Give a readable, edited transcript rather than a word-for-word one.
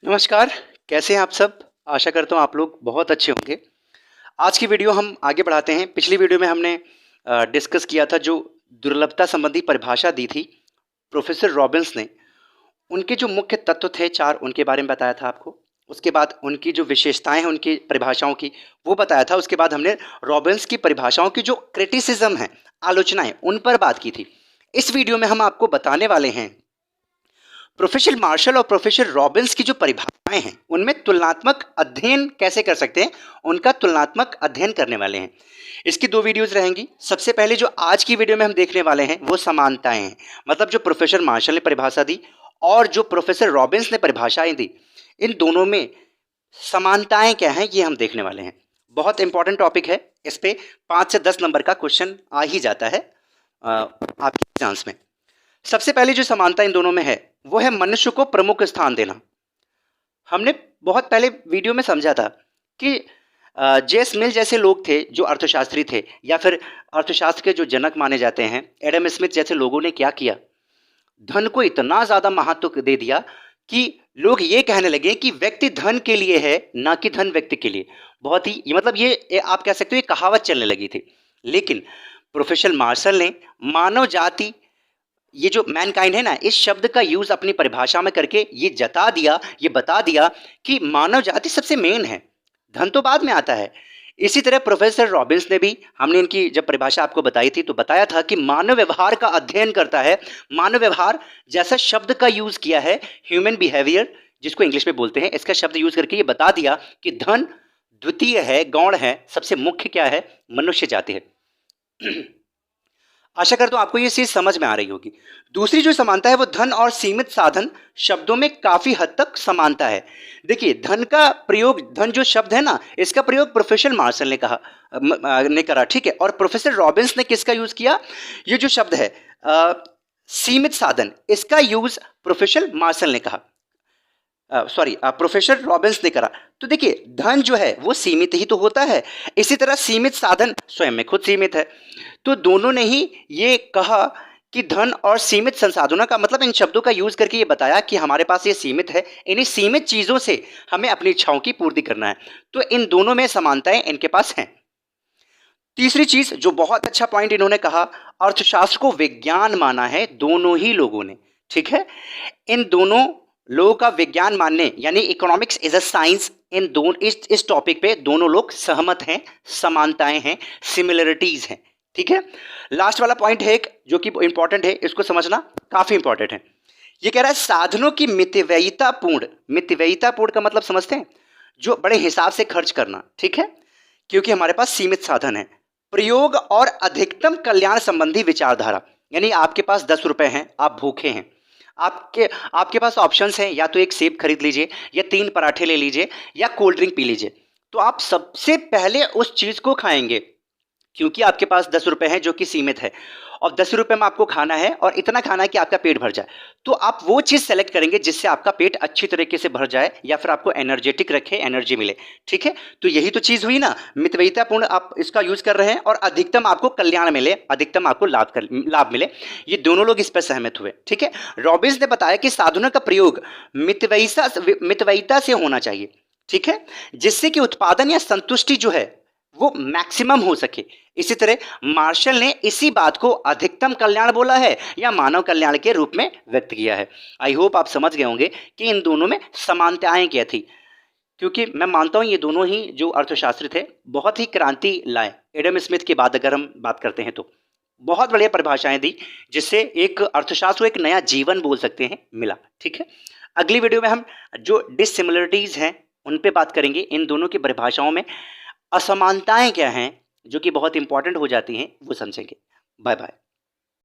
नमस्कार, कैसे हैं आप सब? आशा करता हूँ आप लोग बहुत अच्छे होंगे। आज की वीडियो हम आगे बढ़ाते हैं। पिछली वीडियो में हमने डिस्कस किया था जो दुर्लभता संबंधी परिभाषा दी थी प्रोफेसर रॉबिन्स ने। उनके जो मुख्य तत्व थे 4 उनके बारे में बताया था आपको। उसके बाद उनकी जो विशेषताएँ हैं उनकी परिभाषाओं की वो बताया था। उसके बाद हमने रॉबिन्स की परिभाषाओं की जो क्रिटिसिज़्म है, आलोचनाएँ उन पर बात की थी। इस वीडियो में हम आपको बताने वाले हैं प्रोफेसर मार्शल और प्रोफेसर रॉबिन्स की जो परिभाषाएं हैं उनमें तुलनात्मक अध्ययन कैसे कर सकते हैं, उनका तुलनात्मक अध्ययन करने वाले हैं। इसकी 2 वीडियोस रहेंगी। सबसे पहले जो आज की वीडियो में हम देखने वाले हैं वो समानताएं हैं, मतलब जो प्रोफेसर मार्शल ने परिभाषा दी और जो प्रोफेसर रॉबिन्स ने परिभाषाएं दी, इन दोनों में समानताएं क्या हैं ये हम देखने वाले हैं। बहुत इंपॉर्टेंट टॉपिक है, इस पे 5 से 10 नंबर का क्वेश्चन आ ही जाता है आपके एग्जाम्स में। सबसे पहले जो समानता इन दोनों में है वो है मनुष्य को प्रमुख स्थान देना। हमने बहुत पहले वीडियो में समझा था कि जेस मिल जैसे लोग थे जो अर्थशास्त्री थे, या फिर अर्थशास्त्र के जो जनक माने जाते हैं एडम स्मिथ जैसे लोगों ने क्या किया, धन को इतना ज़्यादा महत्व दे दिया कि लोग ये कहने लगे कि व्यक्ति धन के लिए है, ना कि धन व्यक्ति के लिए। बहुत ही मतलब ये आप कह सकते हो ये कहावत चलने लगी थी। लेकिन प्रोफेसर मार्शल ने मानव जाति, ये जो मैनकाइंड है ना, इस शब्द का यूज अपनी परिभाषा में करके ये जता दिया, ये बता दिया कि मानव जाति सबसे मेन है, धन तो बाद में आता है। इसी तरह प्रोफेसर रॉबिन्स ने भी, हमने इनकी जब परिभाषा आपको बताई थी तो बताया था कि मानव व्यवहार का अध्ययन करता है। मानव व्यवहार जैसा शब्द का यूज किया है, ह्यूमन बिहेवियर जिसको इंग्लिश में बोलते हैं, इसका शब्द यूज करके ये बता दिया कि धन द्वितीय है, गौण है, सबसे मुख्य क्या है, मनुष्य जाति है। आशा करता हूं आपको ये चीज समझ में आ रही होगी। दूसरी जो समानता है वो धन और सीमित साधन शब्दों में काफी हद तक समानता है। देखिए धन का प्रयोग, धन जो शब्द है ना, इसका प्रयोग प्रोफेसर मार्शल ने ने करा, ठीक है। और प्रोफेसर रॉबिन्स ने किसका यूज किया, ये जो शब्द है सीमित साधन, इसका यूज प्रोफेसर मार्शल ने कहा, सॉरी प्रोफेसर रॉबिन्स ने करा। तो देखिए धन जो है वो सीमित ही तो होता है, इसी तरह सीमित साधन स्वयं में खुद सीमित है। तो दोनों ने ही ये कहा कि धन और सीमित संसाधनों का मतलब, इन शब्दों का यूज करके ये बताया कि हमारे पास ये सीमित है, इन्हीं सीमित चीजों से हमें अपनी इच्छाओं की पूर्ति करना है। तो इन दोनों में समानताएं इनके पास हैं। तीसरी चीज जो बहुत अच्छा पॉइंट इन्होंने कहा, अर्थशास्त्र को विज्ञान माना है दोनों ही लोगों ने, ठीक है। इन दोनों लोगों का विज्ञान मानने, यानी इकोनॉमिक्स इज अ साइंस, इन दोनों इस टॉपिक पे दोनों लोग सहमत हैं, समानताएं हैं, सिमिलरिटीज हैं, ठीक है। लास्ट वाला पॉइंट है एक जो कि इंपॉर्टेंट है, इसको समझना काफी इंपॉर्टेंट है। ये कह रहा है साधनों की मितव्ययितापूर्ण, मितव्ययितापूर्ण का मतलब समझते हैं, जो बड़े हिसाब से खर्च करना, ठीक है, क्योंकि हमारे पास सीमित साधन है। प्रयोग और अधिकतम कल्याण संबंधी विचारधारा, यानी आपके पास 10 रुपए हैं, आप भूखे हैं, आपके आपके पास ऑप्शंस हैं, या तो एक सेब खरीद लीजिए, या 3 पराठे ले लीजिए, या कोल्ड ड्रिंक पी लीजिए। तो आप सबसे पहले उस चीज को खाएंगे क्योंकि आपके पास 10 रुपए हैं जो कि सीमित है, और 10 रुपए में आपको खाना है और इतना खाना है कि आपका पेट भर जाए। तो आप वो चीज सेलेक्ट करेंगे जिससे आपका पेट अच्छी तरीके से भर जाए, या फिर आपको एनर्जेटिक रखे, एनर्जी मिले, ठीक है। तो यही तो चीज हुई ना, मितव्ययितापूर्ण आप इसका यूज कर रहे हैं, और अधिकतम आपको कल्याण मिले, अधिकतम आपको लाभ मिले, ये दोनों लोग इस पर सहमत हुए, ठीक है। रॉबिन्स ने बताया कि साधनों का प्रयोग मितव्ययिता से होना चाहिए, ठीक है, जिससे कि उत्पादन या संतुष्टि जो है वो मैक्सिमम हो सके। इसी तरह मार्शल ने इसी बात को अधिकतम कल्याण बोला है, या मानव कल्याण के रूप में व्यक्त किया है। आई होप आप समझ गए होंगे कि इन दोनों में समानताएं क्या थी, क्योंकि मैं मानता हूं ये दोनों ही जो अर्थशास्त्री थे बहुत ही क्रांति लाए। एडम स्मिथ के बाद अगर हम बात करते हैं तो बहुत बढ़िया परिभाषाएं दी, जिससे एक अर्थशास्त्र को एक नया जीवन बोल सकते हैं मिला, ठीक है। अगली वीडियो में हम जो डिसिमिलरिटीज हैं उन पे बात करेंगे, इन दोनों की परिभाषाओं में असमानताएं क्या हैं जो कि बहुत इंपॉर्टेंट हो जाती हैं, वो समझेंगे। Bye bye.